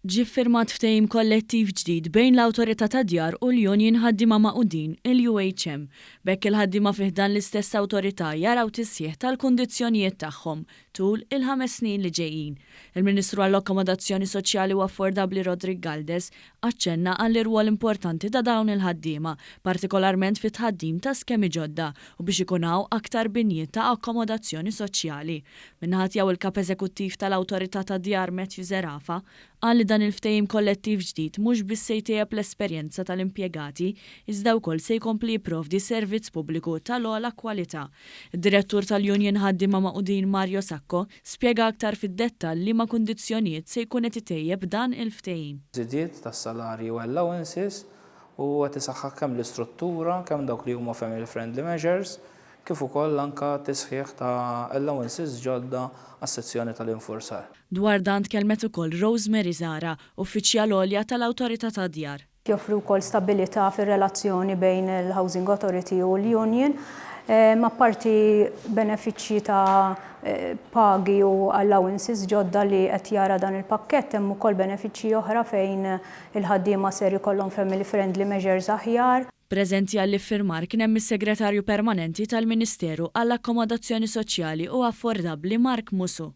Ġie ffirmat ftehim kollettiv ġdid bejn l-Awtorità tad-Djar u l-Union ħaddiema Magħqudin, il-UHM. Bekk il-ħaddiema fih dan l-istess awtorità jaraw tisjieħ tal-kundizzjonijiet tagħhom tul il-5 snin li ġejjin. Il-Ministru għall-Akkomodazzjoni Soċjali u Affordabbli Rodrigue Galdes aċċenna għall-irwol importanti ta' dawn il-ħaddiema, partikolarment fit-tħaddim ta' skemi ġodda u biex ikun hawn aktar binjiet ta' akkomodazzjoni soċjali. Minnaħat jew il-Kap Eżekuttiv tal-Awtorità tad-Djar Matthew Zerafa qal li dan il-ftehim kollettiv ġdid mhux biss se jtejjeb l-esperjenza tal-impjegati iżda wkoll se jkompli jipprovdi servizz pubbliku tal-ogħla kwalità. Id-Direttur tal-Union ħaddiema Magħqudin Mario Sacco spjega aktar fid-dettall liema kundizzjonijiet se jkun qed itejjeb dan il-ftehim. Żidiet tas-salarji u allowances u qed isaħħaħ kemm l-istruttura, kemm dawk li huma family friendly measures, kif ukoll anke tisħiħ ta' allowances ġodda għas-sezzjoni tal-infurzar. Dwar dan tkellmet ukoll Rosemary Zara, uffiċjal għolja tal-Awtorità tad-Djar. Joffri wkoll stabilità fir-relazzjoni bejn il-Housing Authority u l-Union, ma' parti benefiċċji ta' pagi u allowances ġodda li qed jara dan il-pakkett hemm ukoll benefiċċji oħra fejn il-ħaddiema ser ikollhom family friendly measures aħjar. Preżenti għall-iffirmar kien hemm is-Segretarju Permanenti tal-Ministeru għall-Akkomodazzjoni Soċjali u Affordabbli Mark Musu.